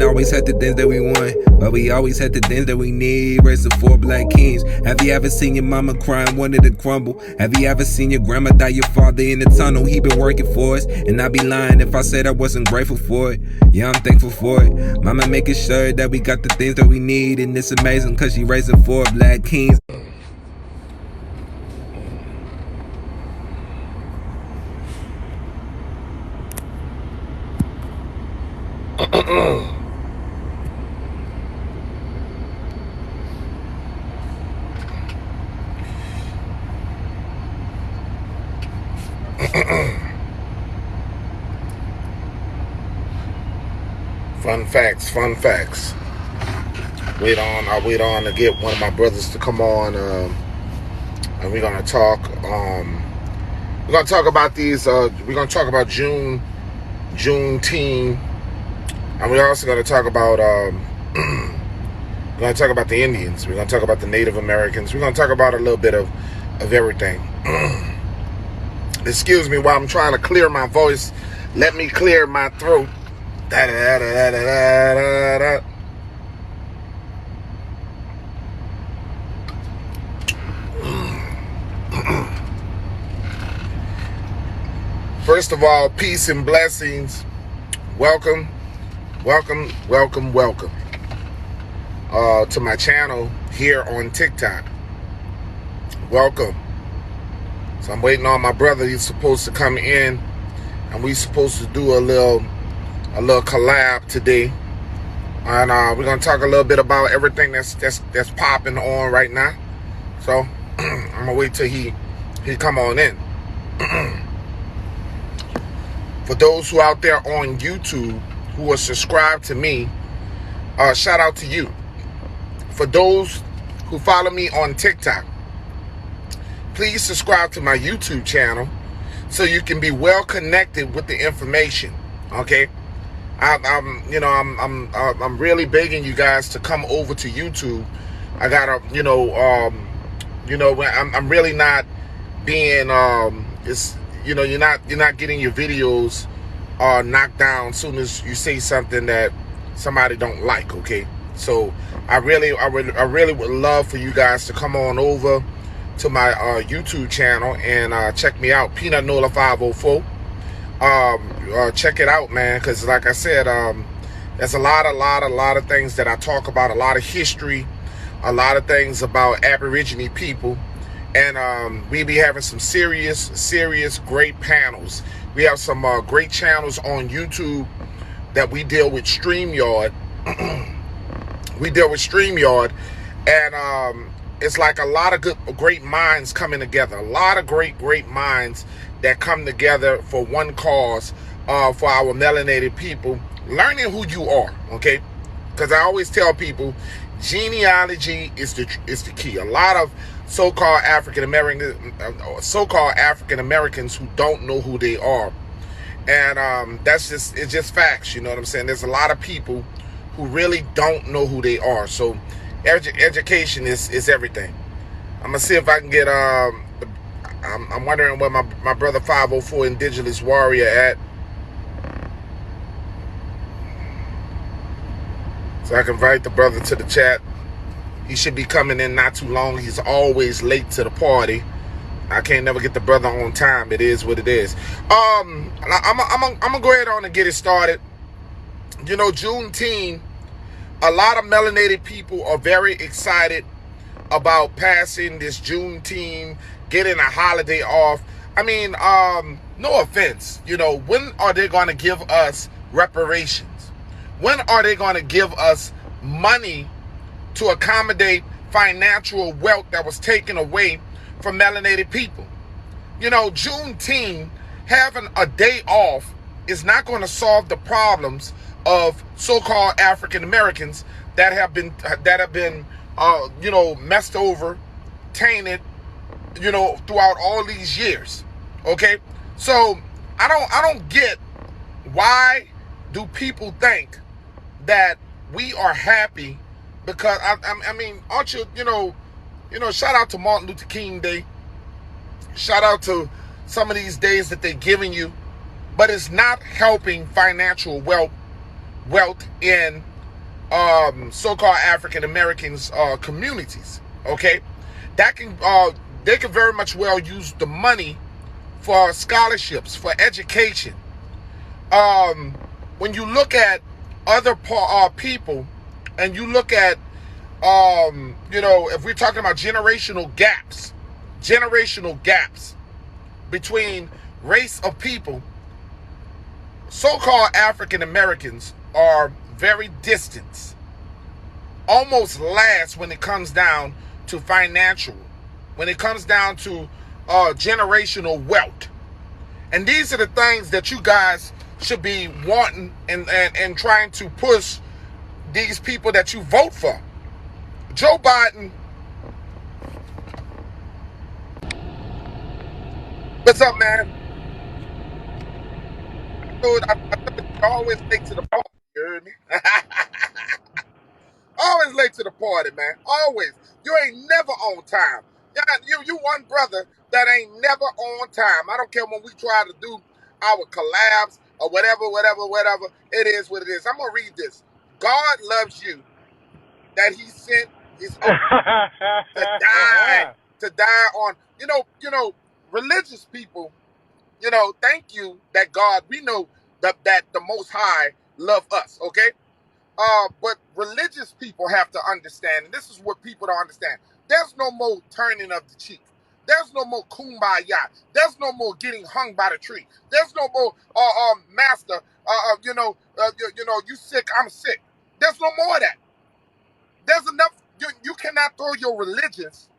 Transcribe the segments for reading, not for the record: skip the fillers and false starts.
always had the things that we want, but we always had the things that we need. Raising 4 black kings. Have you ever seen your mama crying, wanted to crumble? Have you ever seen your grandma die, your father in the tunnel? He been working for us, and I'd be lying if I said I wasn't grateful for it. Yeah, I'm thankful for it. Mama making sure that we got the things that we need, and it's amazing cause she raising 4 black kings. Fun facts. I'll wait on to get one of my brothers to come on, and we're gonna talk. We're gonna talk about these. We're gonna talk about Juneteenth, and we're also gonna talk about. We're gonna talk about the Indians. We're gonna talk about the Native Americans. We're gonna talk about a little bit of everything. Excuse me while I'm trying to clear my voice. Let me clear my throat. Da, da, da, da, da, da, da. First of all, peace and blessings. Welcome to my channel here on TikTok. Welcome. So I'm waiting on my brother. He's supposed to come in, and we're supposed to do a little collab today, and we're gonna talk a little bit about everything that's popping on right now. So I'm gonna wait till he come on in. For those who out there on YouTube who are subscribed to me, shout out to you. For those who follow me on TikTok, please subscribe to my YouTube channel so you can be well connected with the information. Okay, I'm really begging you guys to come over to YouTube. I gotta, I'm really not being you're not getting your videos knocked down as soon as you say something that somebody don't like. Okay, so I really would love for you guys to come on over to my YouTube channel and check me out, PeanutNola 504. Check it out, man, because like I said, there's a lot of things that I talk about, a lot of history, a lot of things about Aborigine people, and we be having some serious great panels. We have some great channels on YouTube that we deal with StreamYard. And it's like a lot of great minds coming together. A lot of great minds that come together for one cause, for our melanated people, learning who you are. Okay, because I always tell people, genealogy is the key. A lot of so-called African Americans who don't know who they are, and it's just facts. You know what I'm saying? There's a lot of people who really don't know who they are. So education is everything. I'm gonna see if I can get I'm wondering where my brother 504 Indigenous Warrior at, so I can invite the brother to the chat. He should be coming in not too long. He's always late to the party. I can't never get the brother on time. It is what it is. I'm gonna go ahead on and get it started. You know, Juneteenth, a lot of melanated people are very excited about passing this Juneteenth, getting a holiday off. I mean, no offense, when are they going to give us reparations? When are they going to give us money to accommodate financial wealth that was taken away from melanated people? Juneteenth, having a day off is not going to solve the problems of so-called African Americans that have been messed over, tainted, throughout all these years. Okay, so I don't get, why do people think that we are happy? Because I mean, aren't you, shout out to Martin Luther King Day, shout out to some of these days that they're giving you, but it's not helping financial wealth in so-called African Americans communities. Okay, that can they can very much well use the money for scholarships, for education. Um, when you look at other people, and you look at if we're talking about generational gaps between race of people, so-called African Americans are very distant, almost last when it comes down to financial, when it comes down to generational wealth. And these are the things that you guys should be wanting and trying to push these people that you vote for. Joe Biden, what's up, man? Dude, I told you, you're always late to the party. You heard me? Always late to the party, man. Always. You ain't never on time. Yeah, you one brother that ain't never on time. I don't care when we try to do our collabs or whatever. It is what it is. I'm gonna read this. God loves you, that He sent His own to die on. Religious people. Thank you that God. We know that the Most High love us. Okay. But religious people have to understand, and this is what people don't understand. There's no more turning of the cheek. There's no more kumbaya. There's no more getting hung by the tree. There's no more, master. You sick, I'm sick. There's no more of that. There's enough. You cannot throw your religious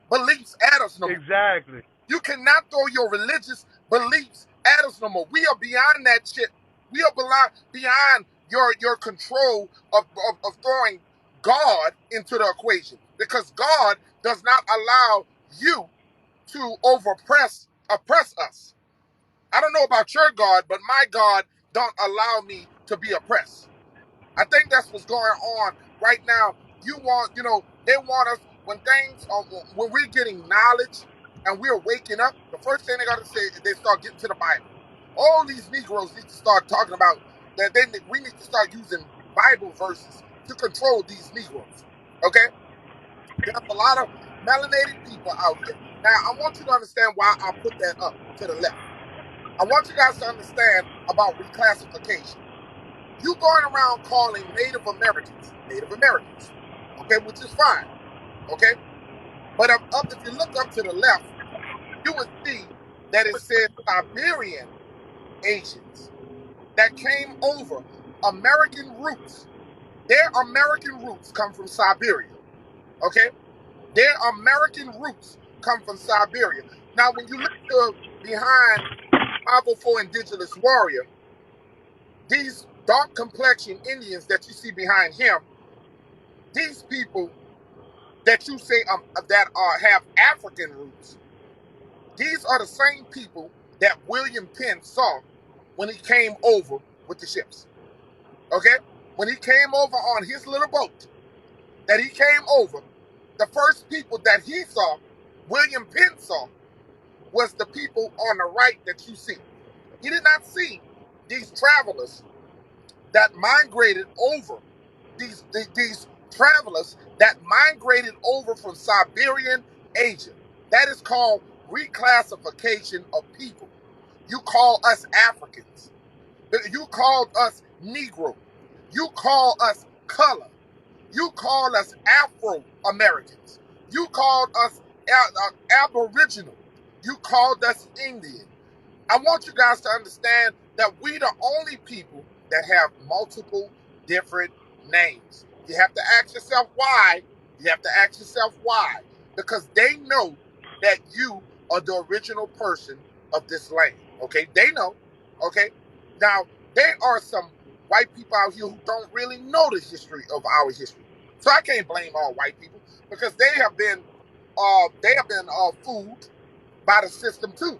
beliefs at us no more. Exactly. You cannot throw your religious beliefs at us no more. We are beyond that shit. We are beyond your control of throwing God into the equation, because God does not allow you to oppress us. I don't know about your God, but my God don't allow me to be oppressed. I think that's what's going on right now. They want us when we're getting knowledge and we're waking up. The first thing they got to say is they start getting to the Bible. All these Negroes need to start talking about that. We need to start using Bible verses to control these Negroes. Okay, there's a lot of melanated people out here. Now, I want you to understand why I put that up to the left. I want you guys to understand about reclassification. You going around calling Native Americans, okay, which is fine, okay? But if you look up to the left, you would see that it says Siberian Asians that came over, American roots. Their American roots come from Siberia, okay? Their American roots come from Siberia. Now, when you look behind 504 Indigenous Warrior, these dark complexion Indians that you see behind him, these people that you say have African roots, these are the same people that William Penn saw when he came over with the ships. Okay? When he came over on his little boat, that he came over, the first people that he saw, William Penn saw, was the people on the right that you see. He did not see these travelers that migrated over, these travelers that migrated over from Siberian Asia. That is called reclassification of people. You call us Africans. You called us Negro. You call us color. You call us Afro-Americans. You called us Aboriginal. You called us Indian. I want you guys to understand that we the only people that have multiple different names. You have to ask yourself why. Because they know that you are the original person of this land. Okay? They know. Okay? Now, there are some white people out here who don't really know the history of our history. So I can't blame all white people, because they have been fooled by the system too.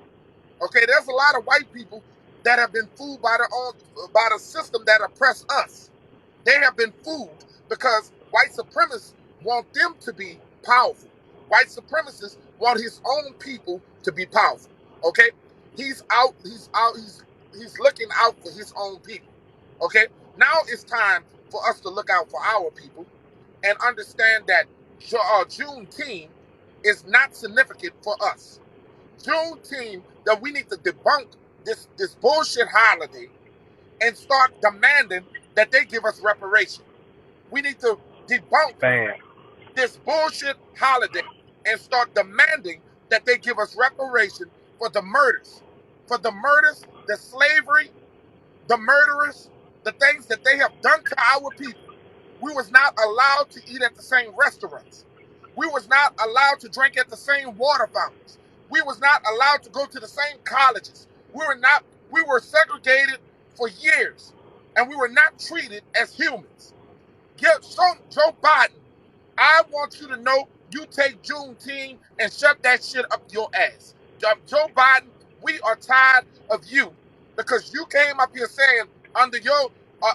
Okay, there's a lot of white people that have been fooled by the system that oppress us. They have been fooled because white supremacists want them to be powerful. White supremacists want his own people to be powerful. Okay, he's looking out for his own people. Okay, now it's time for us to look out for our people and understand that Juneteenth is not significant for us. Juneteenth, that we need to debunk this bullshit holiday and start demanding that they give us reparation. We need to debunk this bullshit holiday and start demanding that they give us reparation for the murders, the slavery, the murderers, the things that they have done to our people. We was not allowed to eat at the same restaurants. We was not allowed to drink at the same water fountains. We was not allowed to go to the same colleges. We were segregated for years, and we were not treated as humans. Joe Biden, I want you to know you take Juneteenth and shut that shit up your ass. Joe Biden, we are tired of you because you came up here saying under your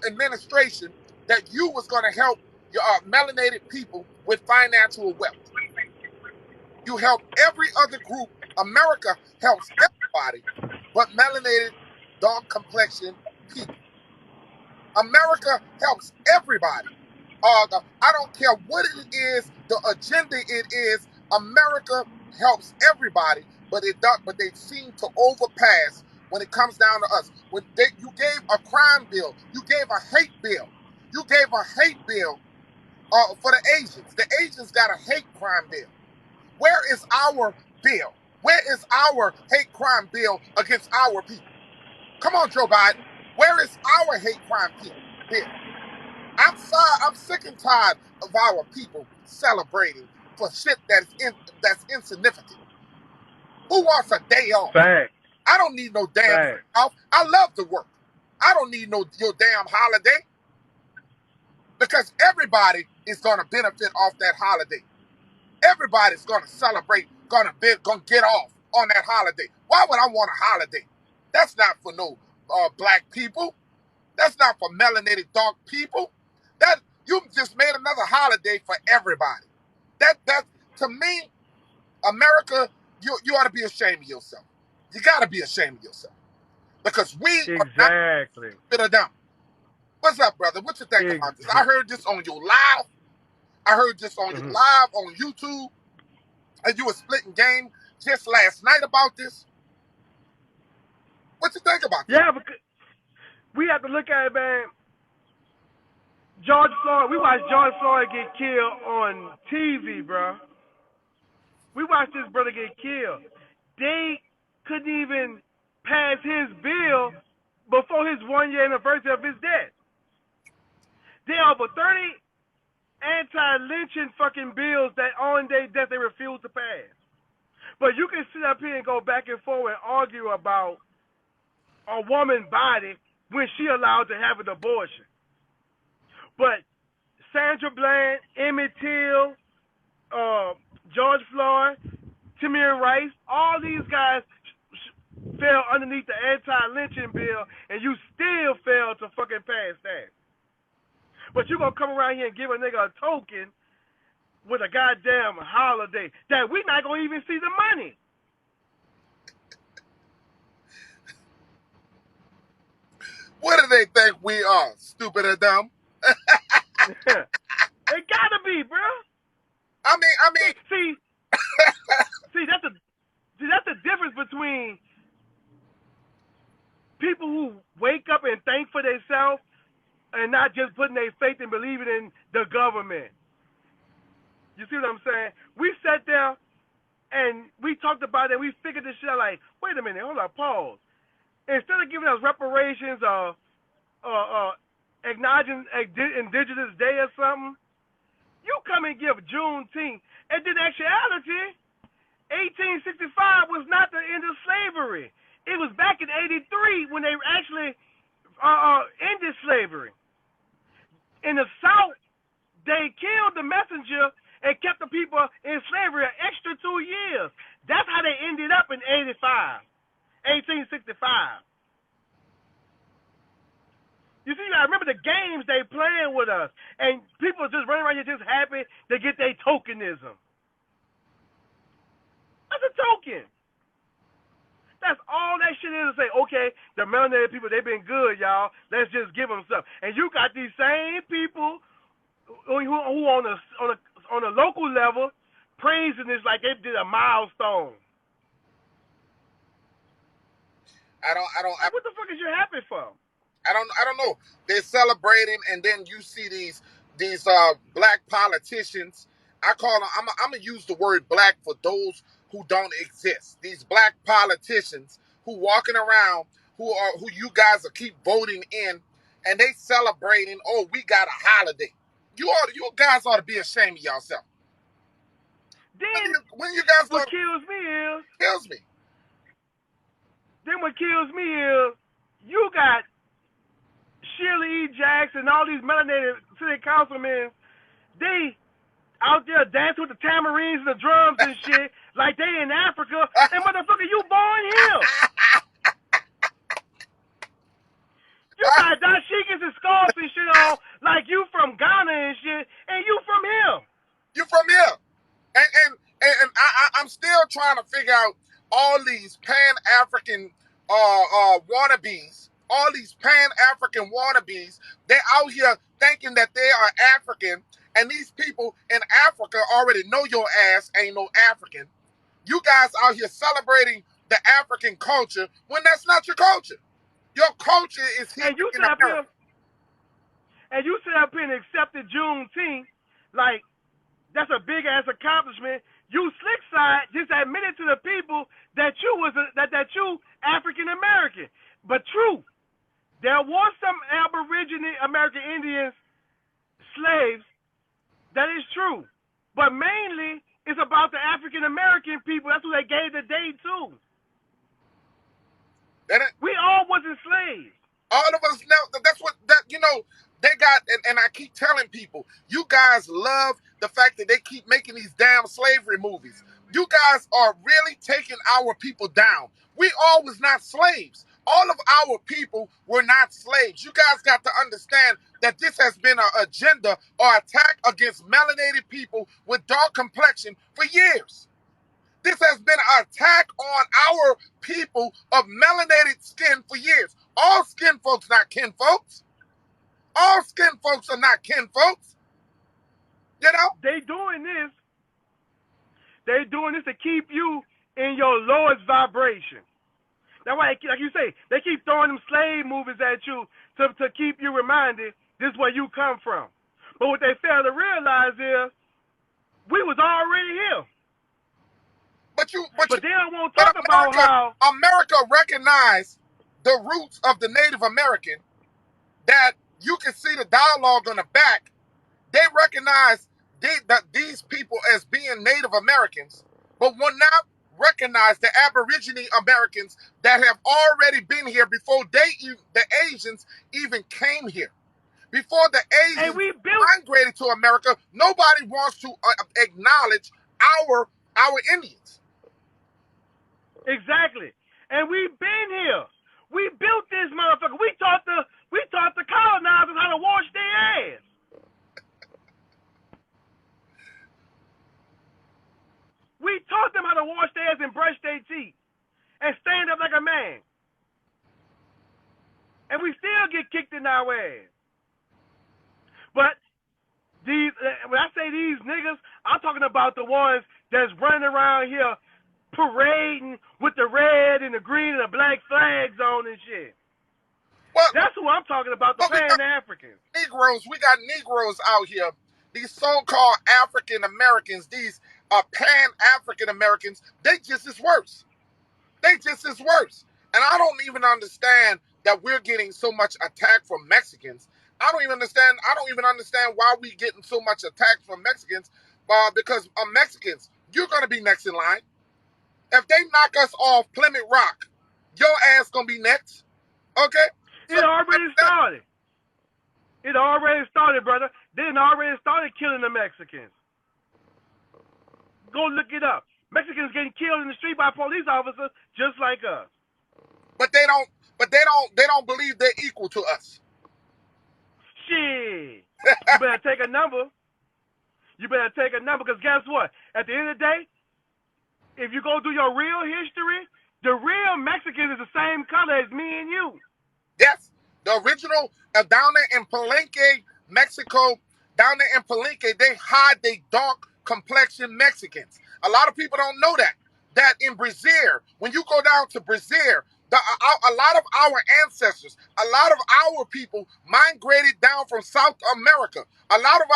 administration that you was going to help your melanated people with financial wealth. You help every other group. America helps everybody but melanated, dark complexion people. America helps everybody. I don't care what it is, the agenda it is. America helps everybody, but they seem to overpass when it comes down to us. You gave a crime bill, you gave a hate bill, you gave a hate bill for the Asians. The Asians got a hate crime bill. Where is our bill? Where is our hate crime bill against our people? Come on, Joe Biden. Where is our hate crime bill? I'm sorry. I'm sick and tired of our people celebrating for shit that's insignificant. Who wants a day off? Fact. I don't need no damn day off. I love to work. I don't need your damn holiday because everybody is going to benefit off that holiday. Everybody's going to celebrate, going to get off on that holiday. Why would I want a holiday? That's not for no black people. That's not for melanated dark people. That you just made another holiday for everybody. That to me, America, you ought to be ashamed of yourself. You got to be ashamed of yourself because we are not fit of them. What's up, brother? What you think about this? I heard this on your live. I heard this on your live on YouTube, and you were splitting game just last night about this. What you think about this? Yeah, because we have to look at it, man. George Floyd, we watched George Floyd get killed on TV, bro. We watched this brother get killed. They couldn't even pass his bill before his 1-year anniversary of his death. There are over 30 anti-lynching fucking bills that on their death they refuse to pass. But you can sit up here and go back and forth and argue about a woman's body when she allowed to have an abortion. But Sandra Bland, Emmett Till, George Floyd, Tamir Rice, all these guys fell underneath the anti-lynching bill, and you still failed to fucking pass that. But you gonna come around here and give a nigga a token with a goddamn holiday that we not gonna even see the money. What do they think we are? Stupid or dumb? It gotta be, bro. I mean, see, that's the difference between people who wake up and think for themselves and not just putting their faith and believing in the government. You see what I'm saying? We sat there and we talked about it. We figured this shit out like, wait a minute, hold up, pause. Instead of giving us reparations or acknowledging Indigenous Day or something, you come and give Juneteenth. And in actuality, 1865 was not the end of slavery. It was back in 83 when they actually ended slavery. In the South, they killed the messenger and kept the people in slavery an extra 2 years. That's how they ended up in 1865. You see, I remember the games they playing with us, and people just running around here just happy to get their tokenism. That's a token. That's all that shit is to say, okay, the melanated people, they've been good, y'all. Let's just give them stuff. And you got these same people who on a local level praising this like they did a milestone. What the fuck is you happy for? I don't know. They're celebrating, and then you see these black politicians. I call them. I'm gonna use the word black for those who don't exist. These black politicians who walking around, who you guys are keep voting in, and they celebrating. Oh, we got a holiday. You guys ought to be ashamed of yourself. Then when you guys what kills me is you got Shirley E. Jackson and all these melanated city councilmen. They out there dancing with the tamarines and the drums and shit like they in Africa. And motherfucker, you born here. You got dashikis and scarves and shit on like you from Ghana and shit, and you from here. You from here. And I'm still trying to figure out all these Pan-African wannabes, all these Pan-African wannabes. They're out here thinking that they are African, and these people in Africa already know your ass ain't no African. You guys out here celebrating the African culture when that's not your culture. Your culture is here and you in sit up America. And you sit up here and accepted Juneteenth like that's a big ass accomplishment. You slick side just admitted to the people that you African American. But true, there was some Aboriginal American Indians slaves. That is true. But mainly it's about the African American people. That's who they gave the day to. We all wasn't slaves. All of us now. That's what they got, and I keep telling people, you guys love the fact that they keep making these damn slavery movies. You guys are really taking our people down. We all was not slaves. All of our people were not slaves. You guys got to understand that this has been an agenda or attack against melanated people with dark complexion for years. This has been an attack on our people of melanated skin for years. All skin folks, not kin folks. All skin folks are not kin folks. You know? They doing this to keep you in your lowest vibration. That's why, like you say, they keep throwing them slave movies at you to keep you reminded this is where you come from. But what they fail to realize is we was already here. But they don't want to talk about how America recognized the roots of the Native American, that you can see the dialogue on the back. They recognize these people as being Native Americans, but will not recognize the Aboriginal Americans that have already been here before the Asians even came here. Before the Asians migrated to America, nobody wants to acknowledge our Indians. Exactly. And we've been here. We built this motherfucker. We taught the colonizers how to wash their ass. We taught them how to wash their ass and brush their teeth and stand up like a man. And we still get kicked in our ass. But when I say these niggas, I'm talking about the ones that's running around here parading with the red and the green and the black flags on and shit. Well, that's who I'm talking about, the Pan-Africans. We got Negroes out here. These so-called African Americans, these Pan-African Americans, they just as worse. And I don't even understand that we're getting so much attack from Mexicans. I don't even understand why we getting so much attack from Mexicans, because Mexicans, you're going to be next in line. If they knock us off Plymouth Rock, your ass going to be next. Okay? It already started. It already started, brother. They already started killing the Mexicans. Go look it up. Mexicans getting killed in the street by police officers just like us. But they don't believe they're equal to us. Shit. You better take a number. Because guess what? At the end of the day, if you go do your real history, The real Mexican is the same color as me and you. Yes, the original down there in Palenque, Mexico, down there in Palenque, they hide they dark complexion Mexicans. A lot of people don't know that. That in Brazil, when you go down to Brazil, a lot of our ancestors, a lot of our people migrated down from South America. A lot of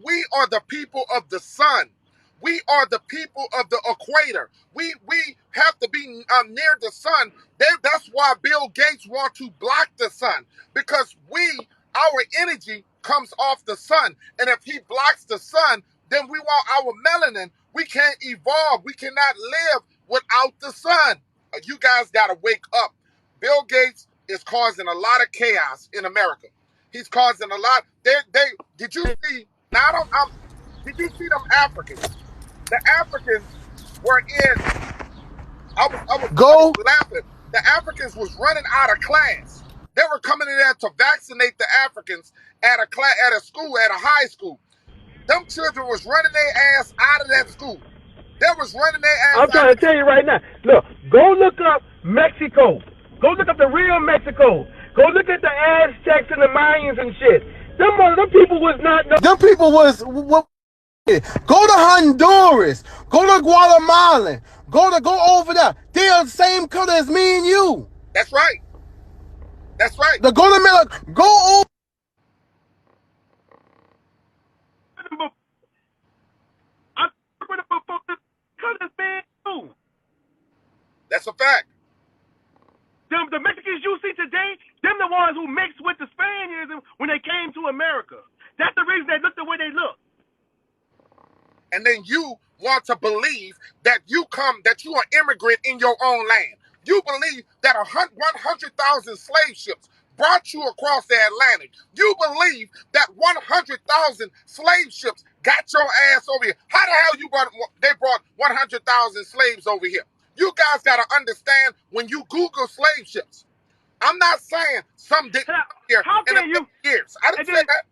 we are the people of the sun. We are the people of the equator. We have to be near the sun. That's why Bill Gates want to block the sun, because our energy comes off the sun. And if he blocks the sun, then we want our melanin. We can't evolve. We cannot live without the sun. You guys got to wake up. Bill Gates is causing a lot of chaos in America. He's causing a lot. Did you see? Now did you see them Africans? The Africans were in. I was laughing. The Africans was running out of class. They were coming in there to vaccinate the Africans at a school, at a high school. Them children was running their ass out of that school. They was running their ass I'm out trying of to tell you right now. Look, go look up Mexico. Go look up the real Mexico. Go look at the Aztecs and the Mayans and shit. Them people was not. Them people was what? Go to Honduras. Go to Guatemala. Go over there. They are the same color as me and you. That's right. That's right. Go to America. Go over. That's a fact. The Mexicans you see today, them the ones who mixed with the Spaniards when they came to America. That's the reason they look the way they look. And then you want to believe that you are immigrant in your own land. You believe that 100,000 slave ships brought you across the Atlantic. You believe that 100,000 slave ships got your ass over here. How the hell they brought 100,000 slaves over here? You guys got to understand, when you Google slave ships, I'm not saying some didn't come here in a few years. I didn't say that.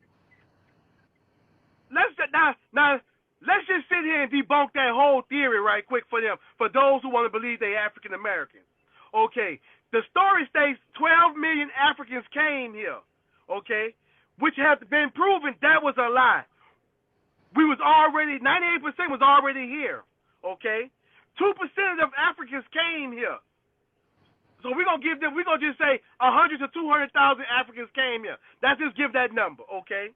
Let's just sit here and debunk that whole theory right quick for those who want to believe they African Americans. Okay, the story states 12 million Africans came here, okay, which has been proven that was a lie. 98% was already here, okay? 2% of Africans came here. So we're gonna just say 100 to 200,000 Africans came here. Let's just give that number, okay?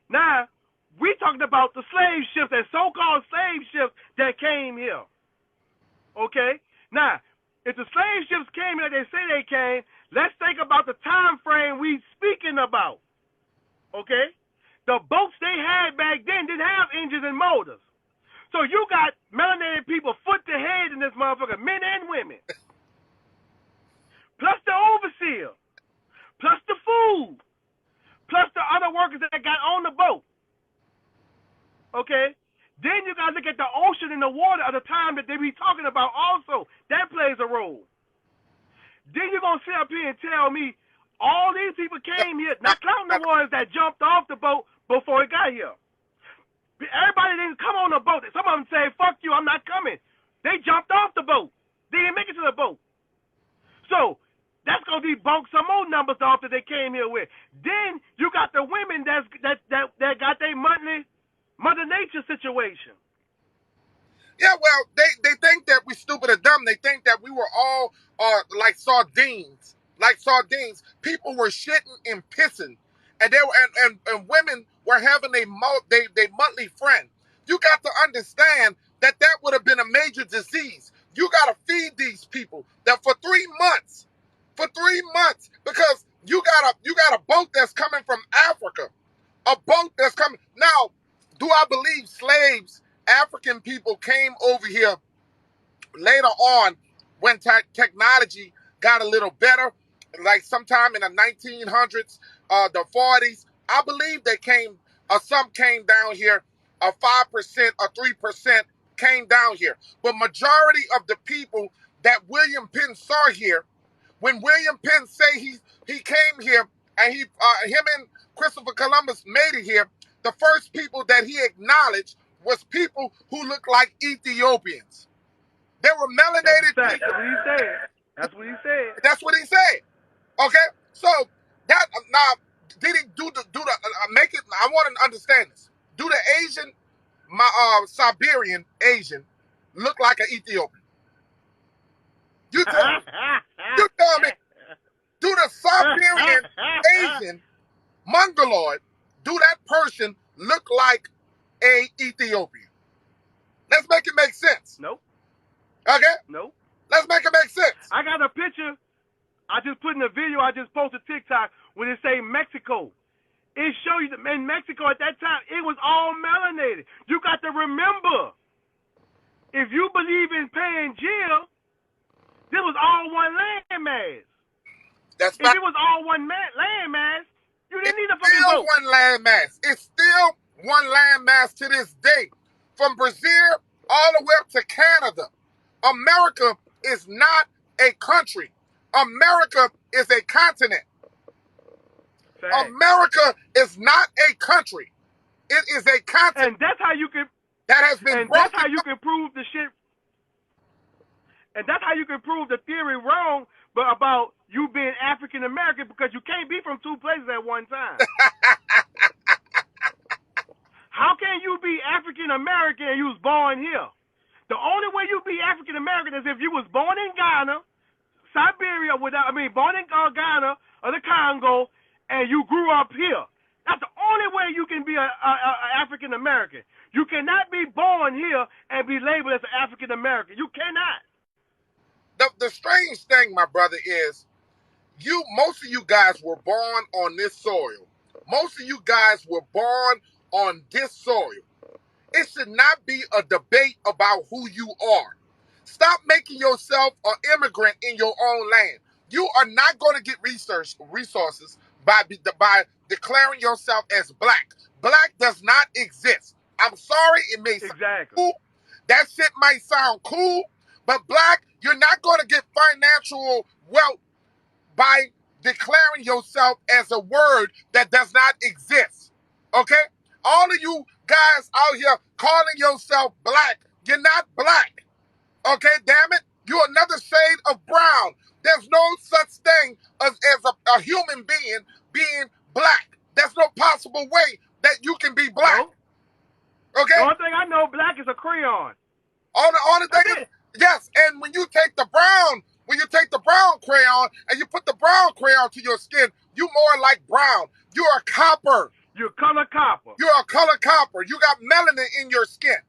Now, we talking about the slave ships, that so-called slave ships that came here. Okay? Now, if the slave ships came here, they say they came, let's think about the time frame we speaking about. Okay? The boats they had back then didn't have engines and motors. So you got melanated people foot to head in this motherfucker, men and women. Plus the overseer. Plus the food. Plus the other workers that got on the boat. Okay? Then you got to look at the ocean and the water at the time that they be talking about also. That plays a role. Then you're going to sit up here and tell me all these people came here, not counting the ones that jumped off the boat before it got here. Everybody didn't come on the boat. Some of them say, fuck you, I'm not coming. They jumped off the boat. They didn't make it to the boat. So that's going to debunk some more numbers off that they came here with. Then you got the women that got their Mother Nature situation. Yeah, well, they think that we stupid or dumb. They think that we were all like sardines. Like sardines. People were shitting and pissing. And and women were having they monthly friend. You got to understand that would have been a major disease. You got to feed these people that for 3 months. For 3 months. Because you got a boat that's coming from Africa. A boat that's coming. Now, do I believe slaves, African people, came over here later on when technology got a little better, like sometime in the 1900s, the 40s? I believe they came, some came down here, 5% or 3% came down here. But majority of the people that William Penn saw here, when William Penn say he came here and him and Christopher Columbus made it here, the first people that he acknowledged was people who looked like Ethiopians. They were melanated That's people. what he said. That's what he said. That's what he said. Okay, so that now did he do the make it? I want to understand this. Do the Asian, Siberian Asian, look like an Ethiopian? You tell me. You tell me. Do the Siberian Asian Mongoloid, do that person look like a Ethiopian? Let's make it make sense. Nope. Okay? Nope. Let's make it make sense. I got a picture I just put in a video I just posted TikTok when it say Mexico. It shows you that in Mexico at that time, it was all melanated. You got to remember, if you believe in Pangea, this was all one landmass. That's if it was all one landmass, you didn't need a fucking still vote. one landmass. It's still one landmass to this day. From Brazil all the way up to Canada. America is not a country. America is a continent. Fact. America is not a country. It is a continent. And that's how you can. That has been. And that's how you can prove the shit. And that's how you can prove the theory wrong, but about you being African American, because you can't be from two places at one time. How can you be African American and you was born here? The only way you be African American is if you was born in Ghana, Siberia, born in Ghana or the Congo, and you grew up here. That's the only way you can be a African American. You cannot be born here and be labeled as an African American. You cannot. The strange thing, my brother, is most of you guys were born on this soil. Most of you guys were born on this soil. It should not be a debate about who you are. Stop making yourself an immigrant in your own land. You are not going to get resources by declaring yourself as black. Black does not exist. I'm sorry, it may sound cool. That shit might sound cool, but black, you're not going to get financial wealth by declaring yourself as a word that does not exist. Okay? All of you guys out here calling yourself black, you're not black. Okay, damn it. You're another shade of brown. There's no such thing as a human being black. There's no possible way that you can be black. No. Okay? The only thing I know black is a crayon. All the thing is, yes, and when you take the brown crayon and you put the brown crayon to your skin, you more like brown. You're a copper. You're color copper. You're a color copper. You got melanin in your skin.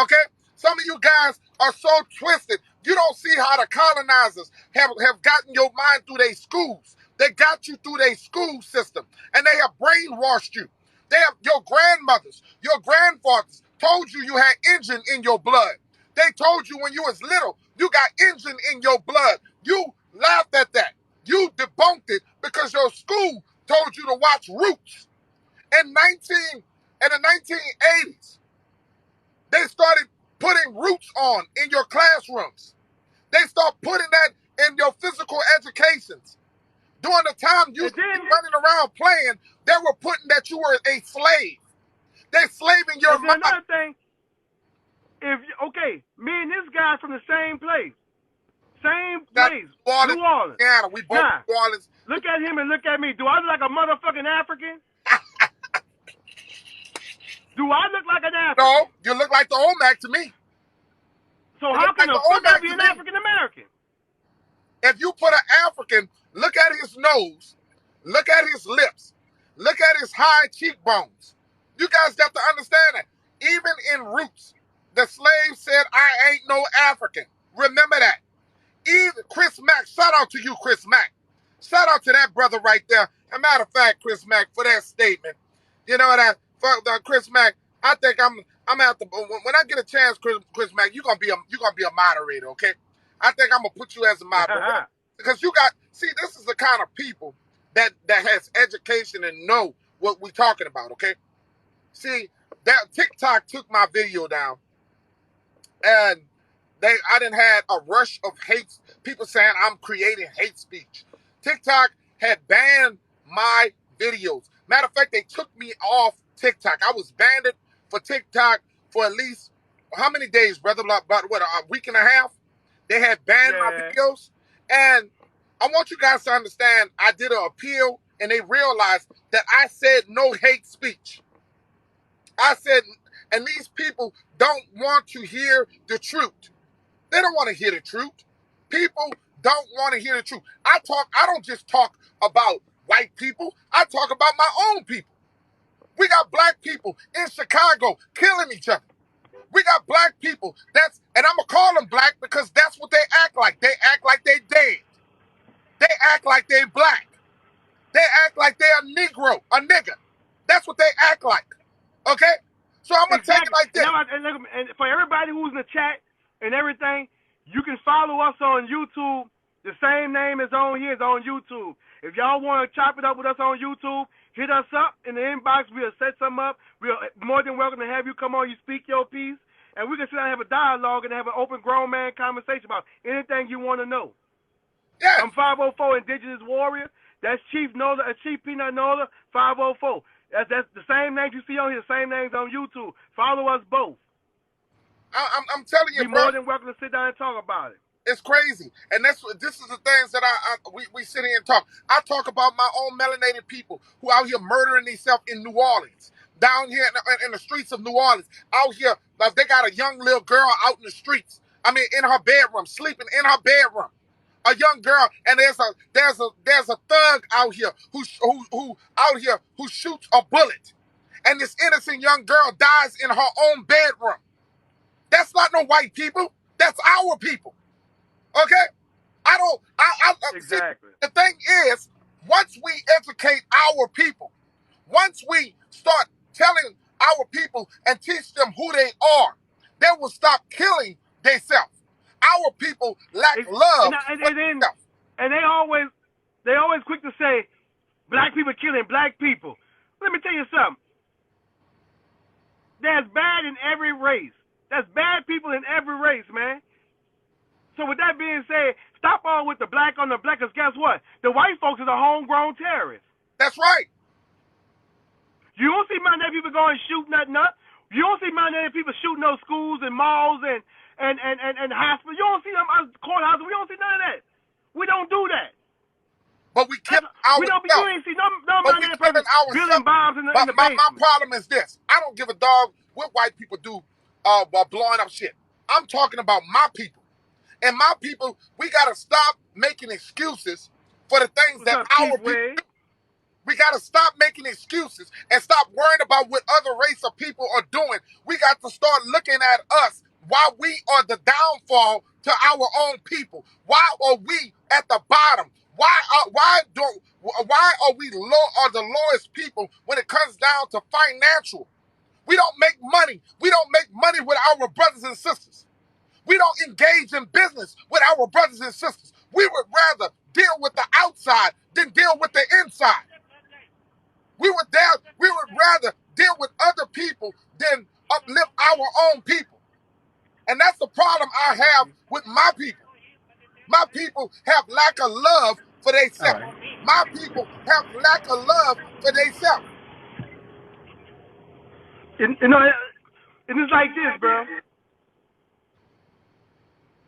Okay? Some of you guys are so twisted. You don't see how the colonizers have gotten your mind through their schools. They got you through their school system. And they have brainwashed you. They have your grandmothers, your grandfathers told you you had Indian in your blood. They told you when you was little, you got Indian in your blood. You laughed at that. You debunked it because your school told you to watch Roots. In the 1980s, they started putting Roots on in your classrooms. They start putting that in your physical educations. During the time you running around playing, they were putting that you were a slave. They're slaving your mind. Another thing, me and this guy from the same place. New Orleans. Yeah, we both New Orleans. Look at him and look at me. Do I look like a motherfucking African? Do I look like an African? No, you look like the Olmec to me. So how can the fuck I be an African American? If you put an African, look at his nose, look at his lips, look at his high cheekbones. You guys have to understand that. Even in Roots, the slave said, I ain't no African. Remember that. Even Chris Mack, shout out to you, Chris Mack. Shout out to that brother right there. As a matter of fact, Chris Mack, for that statement. You know that, Chris Mack, I think I'm out the when I get a chance, Chris Mack, you're gonna be a moderator, okay? I think I'm gonna put you as a moderator. Because this is the kind of people that has education and know what we're talking about, okay? See, that TikTok took my video down, and I didn't had a rush of hate, people saying I'm creating hate speech. TikTok had banned my videos. Matter of fact, they took me off TikTok. I was banned for TikTok for at least, how many days, brother? About what, a week and a half? They had banned my Yeah. videos. And I want you guys to understand, I did an appeal, and they realized that I said no hate speech. I said, and these people don't want to hear the truth. They don't want to hear the truth. People don't want to hear the truth. I don't just talk about white people. I talk about my own people. We got black people in Chicago killing each other. We got black people and I'm going to call them black because that's what they act like. They act like they dead. They act like they black. They act like they a Negro, a nigga. That's what they act like. Okay? So I'm going to take it Exactly. like this. And for everybody who's in the chat and everything, you can follow us on YouTube. The same name is on here is on YouTube. If y'all want to chop it up with us on YouTube, hit us up in the inbox. We'll set something up. We're more than welcome to have you come on. You speak your piece, and we can sit down and have a dialogue and have an open grown man conversation about anything you want to know. Yes. I'm 504 Indigenous Warrior. That's Chief Nola, Chief PeanutNola, 504. That's the same names you see on here, the same names on YouTube. Follow us both. I'm telling you, Be bro. more than welcome to sit down and talk about it. It's crazy. And this is the things that we sit here and talk. I talk about my own melanated people who out here murdering themselves in New Orleans. Down here in the streets of New Orleans. Out here, like they got a young little girl out in the streets. I mean, in her bedroom, sleeping in her bedroom. A young girl, and there's a thug out here who shoots a bullet. And this innocent young girl dies in her own bedroom. That's not no white people. That's our people. Okay? Exactly. See, the thing is, once we educate our people, once we start telling our people and teach them who they are, they will stop killing themselves. Our people lack love for themselves. And they always quick to say, black people killing black people. Let me tell you something. There's bad in every race. There's bad people in every race, man. So with that being said, stop all with the black on the black, because guess what? The white folks are the homegrown terrorists. That's right. You don't see my people going shoot nothing up. You don't see my people shooting those schools and malls and hospitals. You don't see them courthouses. We don't see none of that. We don't do that. But we kill ourselves. You ain't see no person building bombs in the basement. My problem is this. I don't give a dog what white people do while blowing up shit. I'm talking about my people. And my people, we got to stop making excuses for the things that our people do. We got to stop making excuses and stop worrying about what other race of people are doing. We got to start looking at us. Why we are the downfall to our own people. Why are we at the bottom? Why are we the lowest people when it comes down to financial? We don't make money. We don't make money with our brothers and sisters. We don't engage in business with our brothers and sisters. We would rather deal with the outside than deal with the inside. We would rather deal with other people than uplift our own people. And that's the problem I have with my people. My people have lack of love for themselves. Right. My people have lack of love for themselves. And it's like this, bro.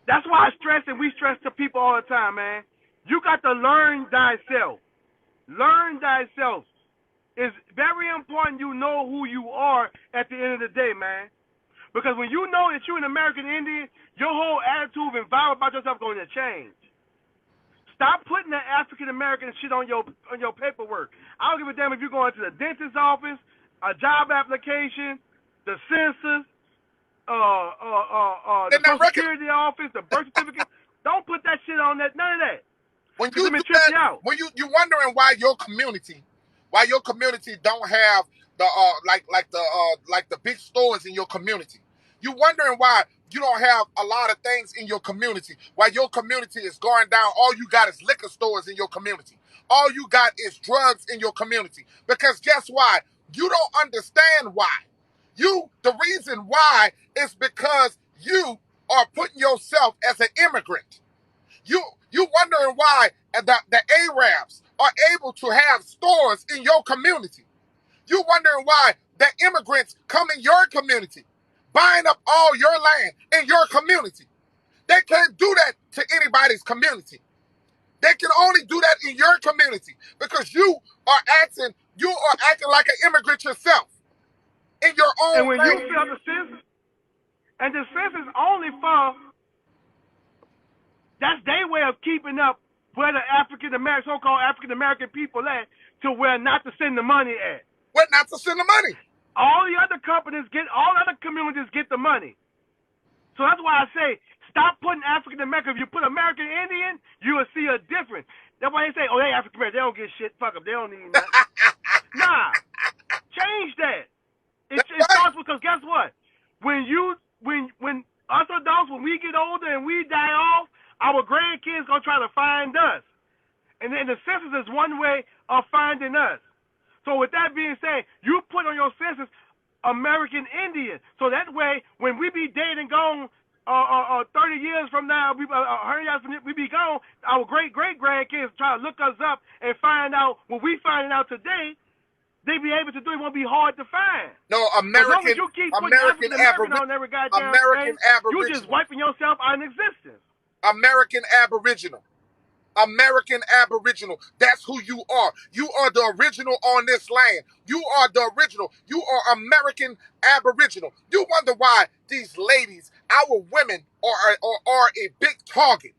That's why I stress and we stress to people all the time, man. You got to learn thyself. Learn thyself. It's very important you know who you are at the end of the day, man. Because when you know that you're an American Indian, your whole attitude and vibe about yourself is going to change. Stop putting that African American shit on your paperwork. I don't give a damn if you're going to the dentist's office, a job application, the census, the Social Security office, the birth certificate. Don't put that shit on that. None of that. When you do that, when you're wondering why your community don't have the like the big stores in your community. You're wondering why you don't have a lot of things in your community. Why your community is going down. All you got is liquor stores in your community. All you got is drugs in your community. Because guess why? You don't understand why. The reason why is because you are putting yourself as an immigrant. You wondering why the Arabs are able to have stores in your community. You wondering why the immigrants come in your community, buying up all your land in your community. They can't do that to anybody's community. They can only do that in your community because you are acting like an immigrant yourself in your own And when you language. feel the census, and the census only for, that's their way of keeping up where the so-called African American people at, to where not to send the money at. Where not to send the money. All the other communities get the money. So that's why I say, stop putting African American. If you put American Indian, you will see a difference. That's why they say, oh, they African American, they don't get shit, fuck them, they don't need nothing. Nah, change that. It starts because guess what? When us adults, when we get older and we die off, our grandkids gonna try to find us. And then the census is one way of finding us. So with that being said, you put on your census American Indian. So that way, when we be dead and gone 30 years from now, 100 years from now, we be gone, our great-great-grandkids try to look us up and find out what we finding out today. They be able to do it. Won't be hard to find. No, As long as you keep putting African American on every goddamn thing, you just wiping yourself out of existence. American Aboriginal. American Aboriginal. That's who you are. You are the original on this land. You are the original. You are American Aboriginal. You wonder why these ladies, our women, are a big target.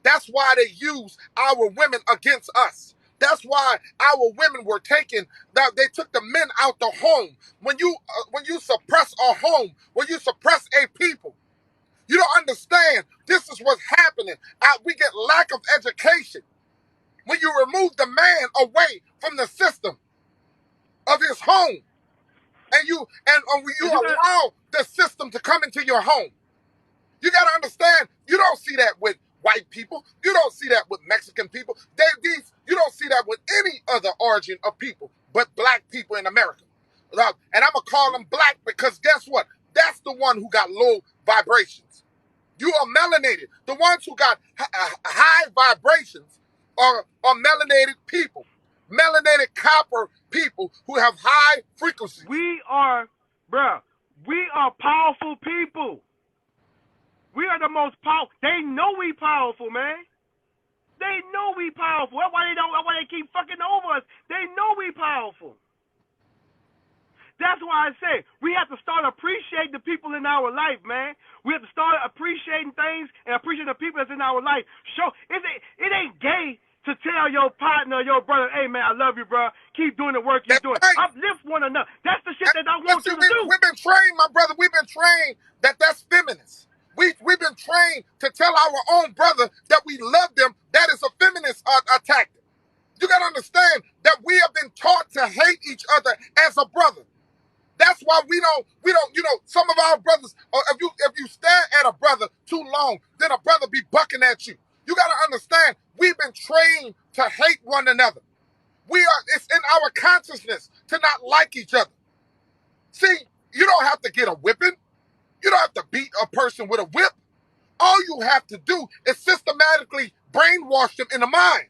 That's why they use our women against us. That's why our women were taken. They took the men out the home. When you suppress a home, when you suppress a people, you don't understand. This is what's happening. We get lack of education. When you remove the man away from the system of his home, and when you allow the system to come into your home, you got to understand. You don't see that with white people. You don't see that with Mexican people. You don't see that with any other origin of people but black people in America. And I'm going to call them black because guess what? That's the one who got low vibrations. You are melanated. The ones who got high vibrations are melanated people. Melanated copper people who have high frequencies. We are powerful people. We are the most powerful. They know we powerful, man. They know we powerful. That's why they keep fucking over us. They know we powerful. That's why I say we have to start appreciating the people in our life, man. We have to start appreciating things and appreciating the people that's in our life. It ain't gay to tell your partner, your brother, hey, man, I love you, bro. Keep doing the work you're doing. Right. Uplift one another. That's the shit that I want you to do. We've been trained, my brother. We've been trained that's feminist. We've been trained to tell our own brother that we love them. That is a feminist tactic. You got to understand that we have been taught to hate each other as a brother. That's why we don't, some of our brothers, if you stare at a brother too long, then a brother be bucking at you. You got to understand, we've been trained to hate one another. It's in our consciousness to not like each other. See, you don't have to get a whipping. You don't have to beat a person with a whip. All you have to do is systematically brainwash them in the mind.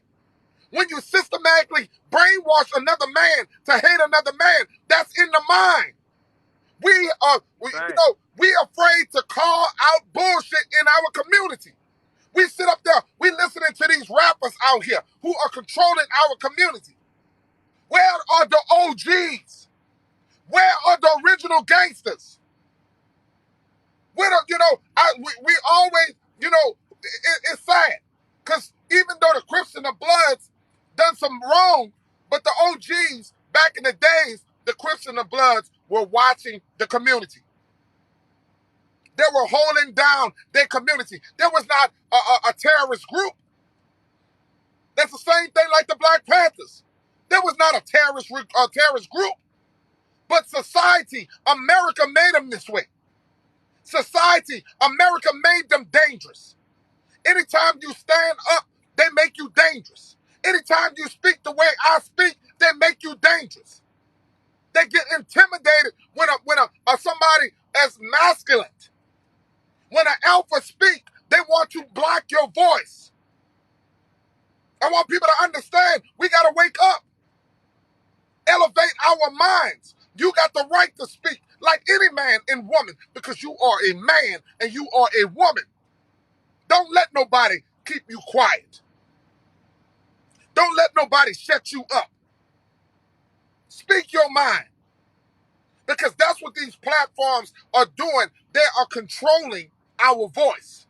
When you systematically brainwash another man to hate another man, that's in the mind. We are afraid to call out bullshit in our community. We sit up there, we listening to these rappers out here who are controlling our community. Where are the OGs? Where are the original gangsters? We always, it's sad. Because even though the Crips and the Bloods done some wrong, but the OGs, back in the days, the Crips and the Bloods were watching the community. They were holding down their community. There was not a terrorist group. That's the same thing like the Black Panthers. There was not a terrorist group. But society, America made them this way. Society, America made them dangerous. Anytime you stand up, they make you dangerous. Anytime you speak the way I speak, they make you dangerous. They get intimidated when somebody as masculine. When an alpha speak, they want to block your voice. I want people to understand we got to wake up. Elevate our minds. You got the right to speak like any man and woman because you are a man and you are a woman. Don't let nobody keep you quiet. Don't let nobody shut you up. Speak your mind. Because that's what these platforms are doing. They are controlling our voice.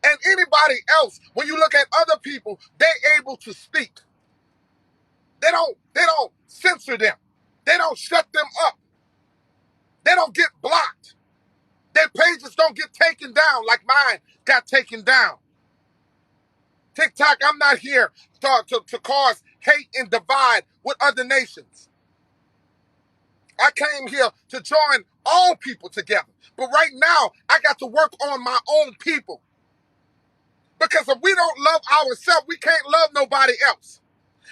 And anybody else, when you look at other people, they're able to speak. They don't censor them. They don't shut them up. They don't get blocked. Their pages don't get taken down like mine got taken down. TikTok, I'm not here to cause hate and divide with other nations. I came here to join all people together. But right now, I got to work on my own people. Because if we don't love ourselves, we can't love nobody else.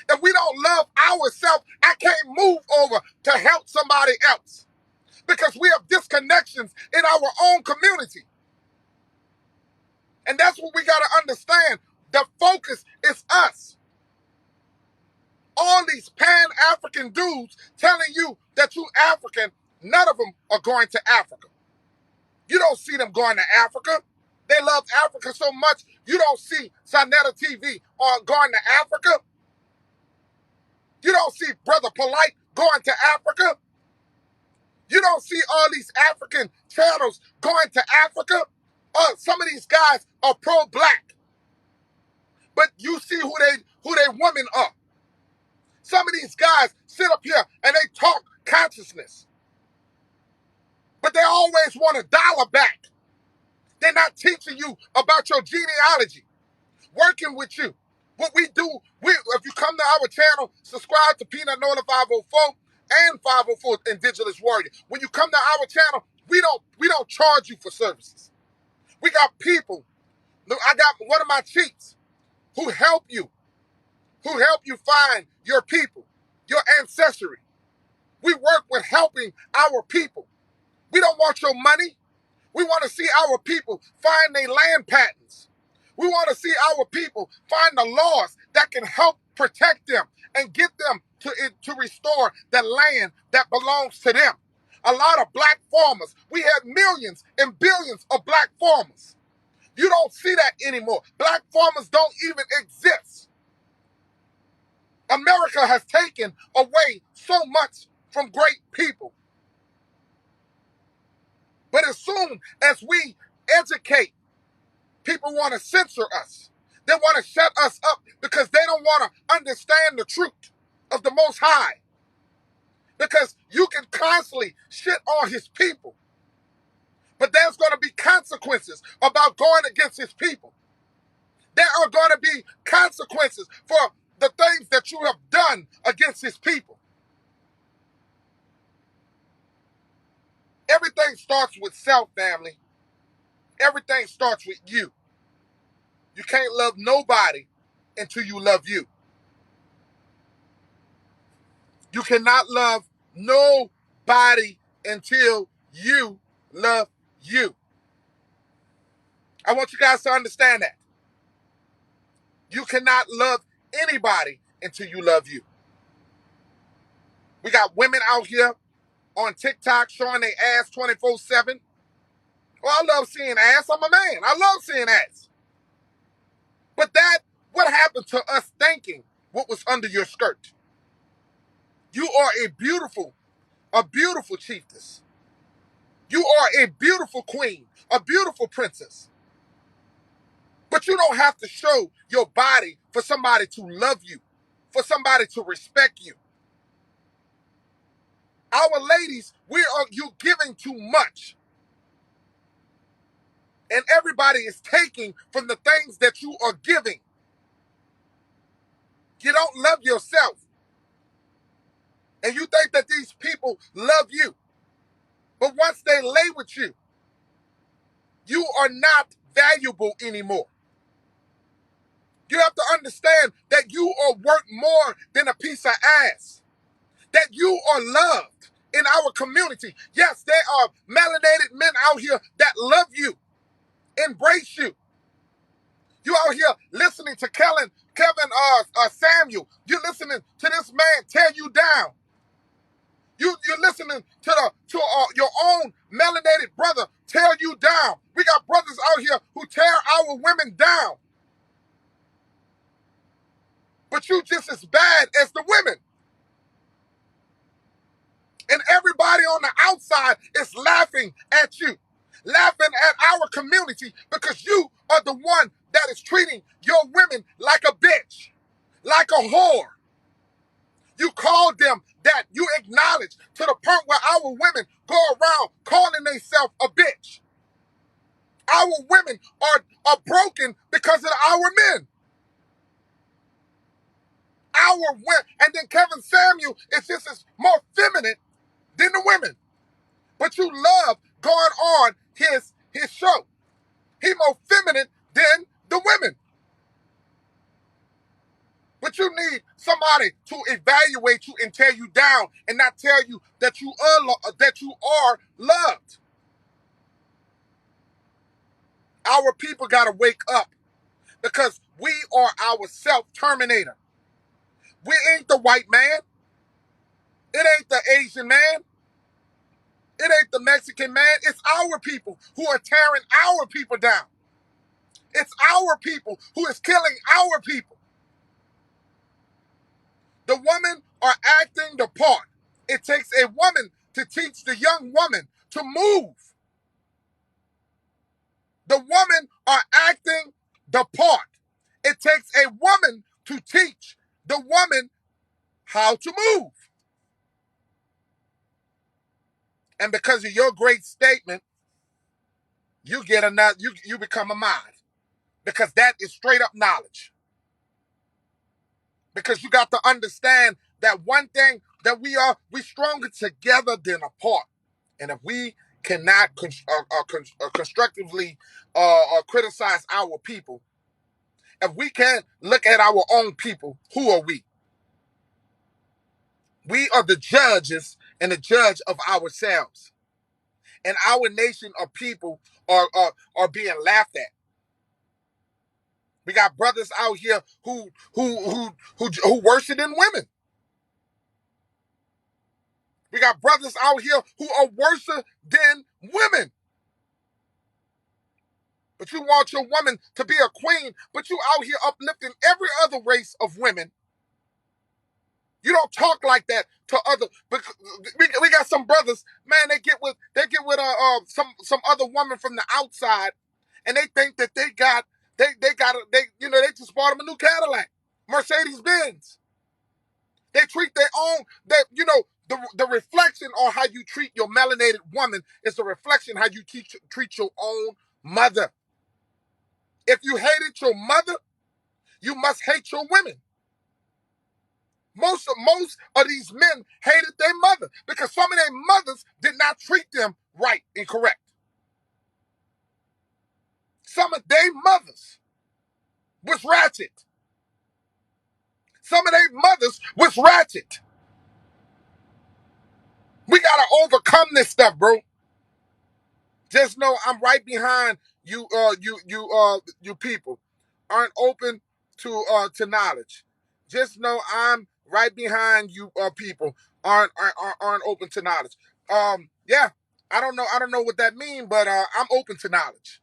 If we don't love ourselves, I can't move over to help somebody else. Because we have disconnections in our own community. And that's what we got to understand. The focus is us. All these Pan-African dudes telling you that you African, none of them are going to Africa. You don't see them going to Africa. They love Africa so much, you don't see Sanetta TV going to Africa. You don't see Brother Polite going to Africa. You don't see all these African channels going to Africa. Some of these guys are pro-black. But you see who they women are. Some of these guys sit up here and they talk consciousness. But they always want a dollar back. They're not teaching you about your genealogy, working with you. What we do, if you come to our channel, subscribe to PeanutNola 504 and 504 Indigenous Warrior. When you come to our channel, we don't charge you for services. We got people. I got one of my chiefs who help you find your people, your ancestry. We work with helping our people. We don't want your money. We want to see our people find their land patents. We want to see our people find the laws that can help protect them and get them to restore the land that belongs to them. A lot of black farmers. We have millions and billions of black farmers. You don't see that anymore. Black farmers don't even exist. America has taken away so much from great people. But as soon as we educate, people want to censor us. They want to shut us up because they don't want to understand the truth of the Most High. Because you can constantly shit on his people. But there's going to be consequences about going against his people. There are going to be consequences for the things that you have done against his people. Everything starts with self, family. Everything starts with you. You can't love nobody until you love you. You cannot love nobody until you love you. I want you guys to understand that. You cannot love anybody until you love you. We got women out here on TikTok showing their ass 24/7. Well, I love seeing ass. I'm a man. I love seeing ass. But what happened to us thinking what was under your skirt? You are a beautiful chiefess. You are a beautiful queen, a beautiful princess. But you don't have to show your body for somebody to love you, for somebody to respect you. Our ladies, you giving too much. And everybody is taking from the things that you are giving. You don't love yourself. And you think that these people love you. But once they lay with you, you are not valuable anymore. You have to understand that you are worth more than a piece of ass. That you are loved in our community. Yes, there are melanated men out here that love you, embrace you. You out here listening to Kevin Samuel. You're listening to this man tear you down. You're listening to your own melanated brother tear you down. We got brothers out here who tear our our women down. But you just as bad as the women. And everybody on the outside is laughing at you, laughing at our community because you are the one that is treating your women like a bitch, like a whore. You call them that. You acknowledge to the point where our women go around calling themselves a bitch. Our women are broken because of our men. Our women, and then Kevin Samuel is just as more feminine than the women. But you love going on his show. He more feminine than the women. But you need somebody to evaluate you and tear you down and not tell you that you are loved. Our people got to wake up because we are our self-terminator. We ain't the white man. It ain't the Asian man. It ain't the Mexican man. It's our people who are tearing our people down. It's our people who is killing our people. The women are acting the part. It takes a woman to teach the young woman to move. The women are acting the part. It takes a woman to teach the woman how to move. And because of your great statement, you get another. You become a mod because that is straight up knowledge. Because you got to understand that one thing that we stronger together than apart. And if we cannot constructively criticize our people, if we can't look at our own people, who are we? We are the judges and the judge of ourselves. And our nation of people are being laughed at. We got brothers out here who worse than women. We got brothers out here who are worse than women. But you want your woman to be a queen, but you out here uplifting every other race of women. You don't talk like that to other. We got some brothers, man. They get with some other woman from the outside, and they think that they just bought them a new Cadillac, Mercedes Benz. They treat their own. The reflection on how you treat your melanated woman is the reflection how you treat your own mother. If you hated your mother, you must hate your women. Most of these men hated their mother because some of their mothers did not treat them right and correct. Some of their mothers was ratchet. Some of their mothers was ratchet. We gotta overcome this stuff, bro. Just know I'm right behind you. You people aren't open to knowledge. Just know I'm right behind you. People aren't open to knowledge. Yeah, I don't know what that means, but I'm open to knowledge.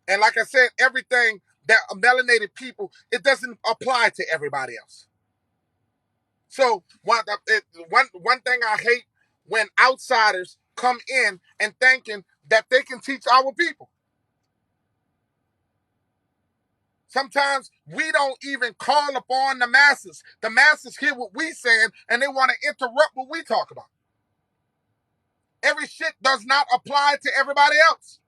And like I said, everything that melanated people, it doesn't apply to everybody else. So one thing I hate when outsiders come in and thinking that they can teach our people. Sometimes we don't even call upon the masses. The masses hear what we saying and they want to interrupt what we talk about. Every shit does not apply to everybody else.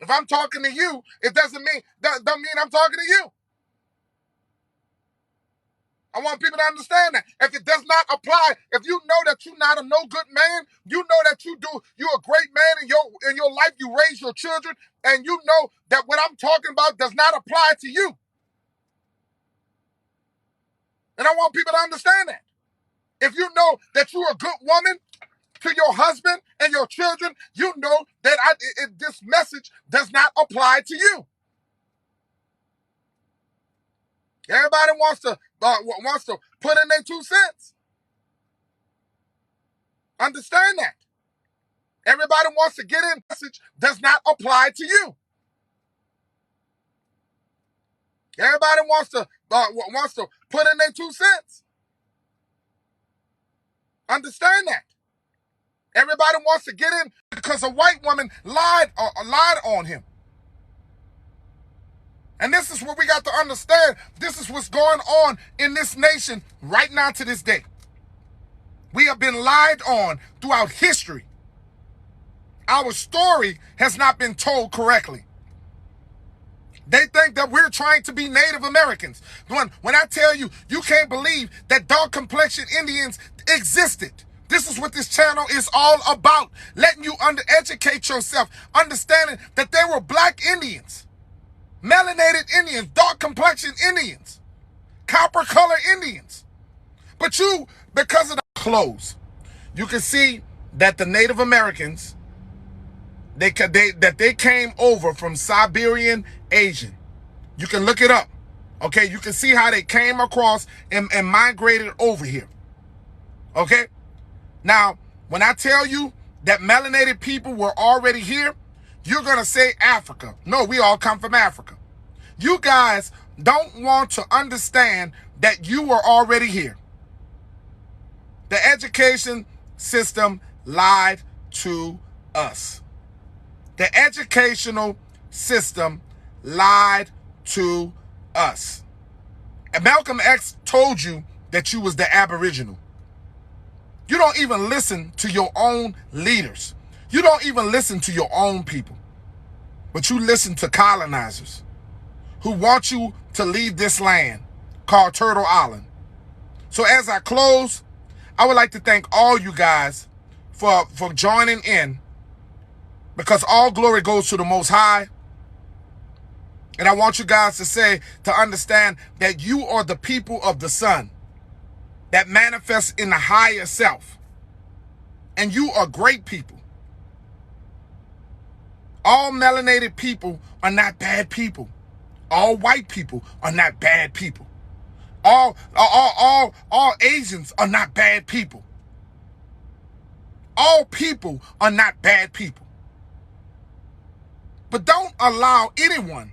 If I'm talking to you, it don't mean I'm talking to you. I want people to understand that. If it does not apply, if you know that you're not a no good man, you know that you're a great man in your life, you raise your children, and you know that what I'm talking about does not apply to you. And I want people to understand that. If you know that you're a good woman to your husband and your children, you know that this message does not apply to you. Everybody wants to put in their 2 cents. Understand that. Everybody wants to get in. Message does not apply to you. Everybody wants to put in their 2 cents. Understand that. Everybody wants to get in because a white woman lied on him. And this is what we got to understand. This is what's going on in this nation right now to this day. We have been lied on throughout history. Our story has not been told correctly. They think that we're trying to be Native Americans. When I tell you, you can't believe that dark complexion Indians existed. This is what this channel is all about. Letting you educate yourself, understanding that there were black Indians, melanated Indians, dark complexion Indians, copper color Indians. But you, because of the clothes, you can see that the Native Americans, they came over from Siberian Asian. You can look it up. Okay, you can see how they came across and migrated over here. Okay? Now, when I tell you that melanated people were already here, you're going to say Africa. No, we all come from Africa. You guys don't want to understand that you were already here. The education system lied to us. The educational system lied to us. And Malcolm X told you that you was the Aboriginal. You don't even listen to your own leaders. You don't even listen to your own people. But you listen to colonizers who want you to leave this land called Turtle Island. So as I close, I would like to thank all you guys for joining in, because all glory goes to the Most High. And I want you guys to understand that you are the people of the sun that manifests in the higher self. And you are great people. All melanated people are not bad people. All white people are not bad people. All Asians are not bad people. All people are not bad people. But don't allow anyone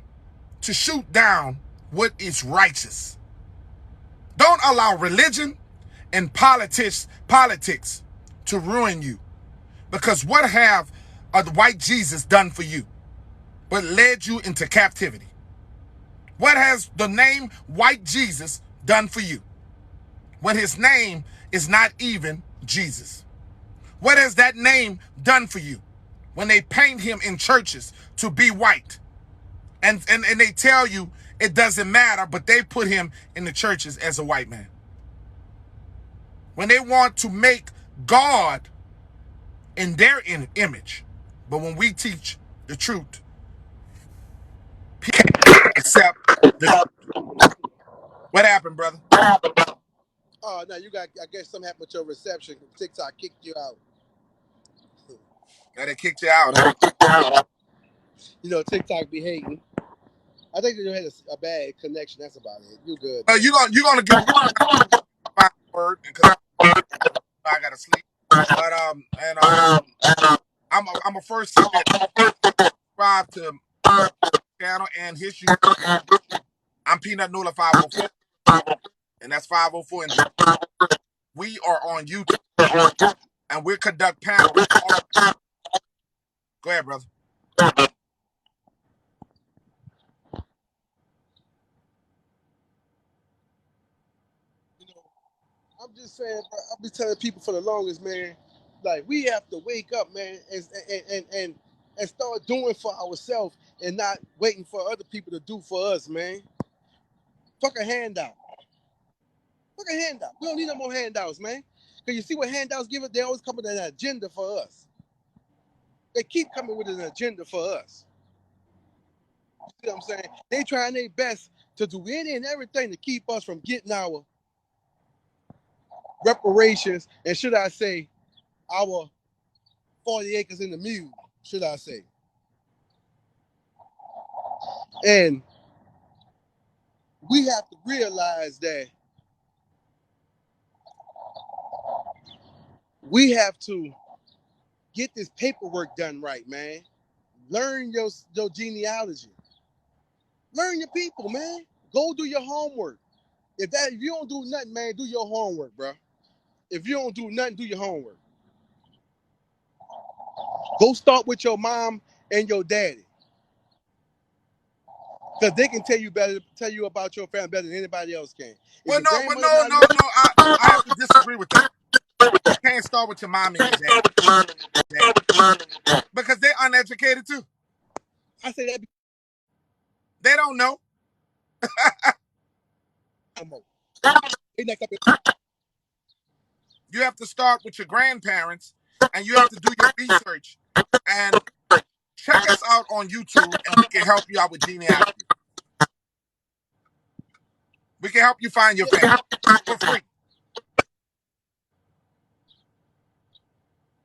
to shoot down what is righteous. Don't allow religion and politics to ruin you. Because what have the white Jesus done for you but led you into captivity? What has the name white Jesus done for you when his name is not even Jesus? What has that name done for you when they paint him in churches to be white? And they tell you it doesn't matter, but they put him in the churches as a white man. When they want to make God in their image. But when we teach the truth, people accept the truth. What happened, brother? Oh, no, I guess something happened with your reception. TikTok kicked you out. Now they kicked you out, huh? You know, TikTok be hating. I think you had a bad connection. That's about it. You good. You gonna get my word because I gotta sleep. But I'm a first subscribe to channel and his YouTube. I'm PeanutNola 504, and that's 504. And we are on YouTube, and we conduct panels. Go ahead, brother. You know, I'm just saying, bro, I've been telling people for the longest, man, like we have to wake up, man, and start doing for ourselves and not waiting for other people to do for us, man. Fuck a handout. Fuck a handout. We don't need no more handouts, man. Because you see what handouts give us? They always come with an agenda for us. They keep coming with an agenda for us. You see what I'm saying? They trying their best to do any and everything to keep us from getting our reparations, and should I say, our 40 acres in the mule, should I say. And we have to realize that we have to get this paperwork done right, man. Learn your genealogy. Learn your people, man. Go do your homework. If you don't do nothing, man, do your homework, bro. If you don't do nothing, do your homework. Go start with your mom and your daddy, because they can tell you about your family better than anybody else can. Well, no. I have to disagree with that. You can't start with your mom and your dad because they're uneducated too. I say that They don't know. You have to start with your grandparents, and you have to do your research and check us out on YouTube, and we can help you out with genealogy. We can help you find your family for free.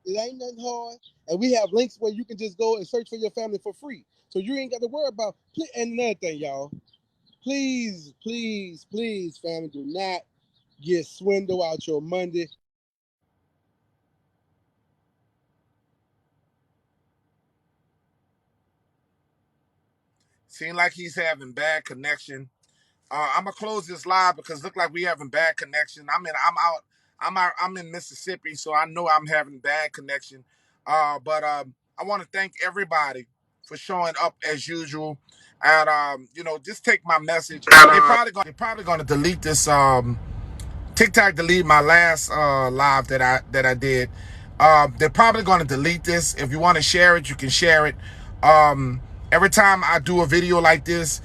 It ain't nothing hard, and we have links where you can just go and search for your family for free, so you ain't got to worry about. And another thing, y'all, please, family, do not get swindled out your Monday. Seem like he's having bad connection. I'm gonna close this live because look like we having bad connection. I'm in Mississippi, so I know I'm having bad connection. But I want to thank everybody for showing up as usual, and just take my message. They're probably gonna delete this. TikTok deleted my last live that I did. They're probably gonna delete this. If you want to share it, you can share it. Every time I do a video like this,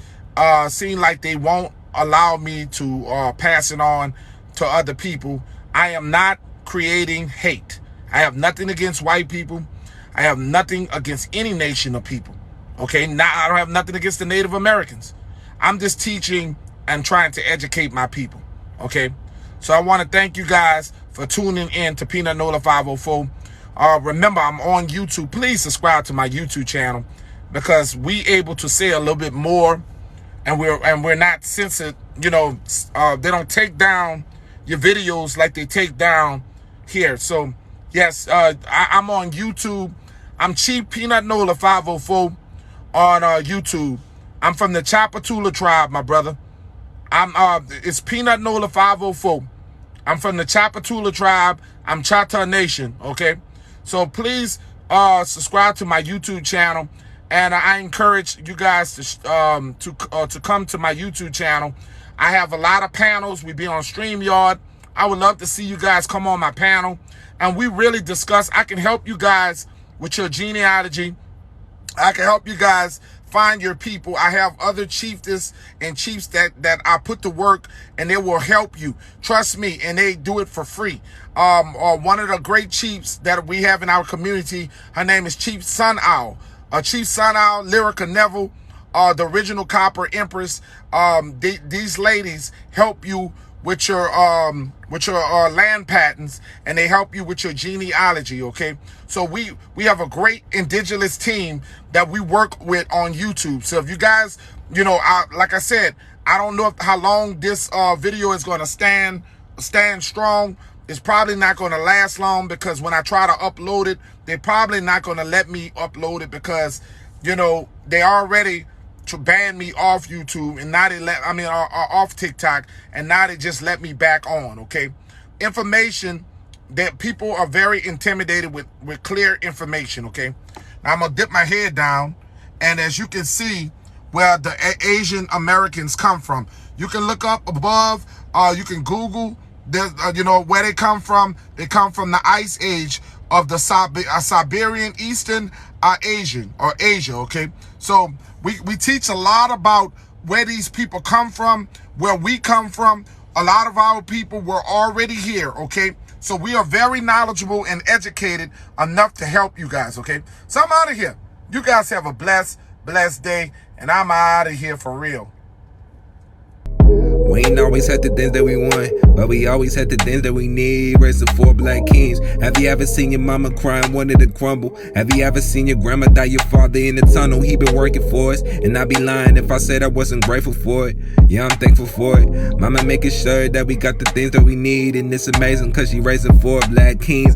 seem like they won't allow me to pass it on to other people. I am not creating hate. I have nothing against white people. I have nothing against any nation of people. Okay, now I don't have nothing against the Native Americans. I'm just teaching and trying to educate my people. Okay, so I want to thank you guys for tuning in to PeanutNola 504. Remember, I'm on YouTube. Please subscribe to my YouTube channel, because we able to say a little bit more, and we're not censored. They don't take down your videos like they take down here. So yes, I'm on YouTube. I'm Chief PeanutNola 504 on YouTube. I'm from the Chapatula tribe, my brother. It's PeanutNola 504. I'm from the Chapatula tribe. I'm Chata Nation. Okay, so please subscribe to my YouTube channel. And I encourage you guys to come to my YouTube channel. I have a lot of panels. We be on StreamYard. I would love to see you guys come on my panel, and we really discuss. I can help you guys with your genealogy. I can help you guys find your people. I have other chiefs and chiefs that I put to work, and they will help you. Trust me, and they do it for free. One of the great chiefs that we have in our community, her name is Chief Sun Owl. Chief Sun Owl, Lyrica Neville, the original Copper Empress. These ladies help you with your land patents, and they help you with your genealogy. Okay, so we have a great indigenous team that we work with on YouTube. So if you guys, like I said, I don't know how long this video is going to stand strong. It's probably not going to last long, because when I try to upload it, they're probably not going to let me upload it, because, they already ban me off YouTube, and now off TikTok, and now they just let me back on. Okay, information that people are very intimidated with clear information. Okay, now I'm gonna dip my head down, and as you can see where the Asian Americans come from, you can look up above. You can Google. Where they come from. They come from the Ice Age of the Siberian Eastern Asian or Asia. Okay, so we teach a lot about where these people come from, where we come from. A lot of our people were already here. Okay, so we are very knowledgeable and educated enough to help you guys. Okay, so I'm out of here. You guys have a blessed day, and I'm out of here for real. We ain't always had the things that we want, but we always had the things that we need. Raising 4 black kings. Have you ever seen your mama crying, wanted to crumble? Have you ever seen your grandma die, your father in the tunnel? He been working for us, and I'd be lying if I said I wasn't grateful for it. Yeah, I'm thankful for it. Mama making sure that we got the things that we need, and it's amazing cause she raising 4 black kings.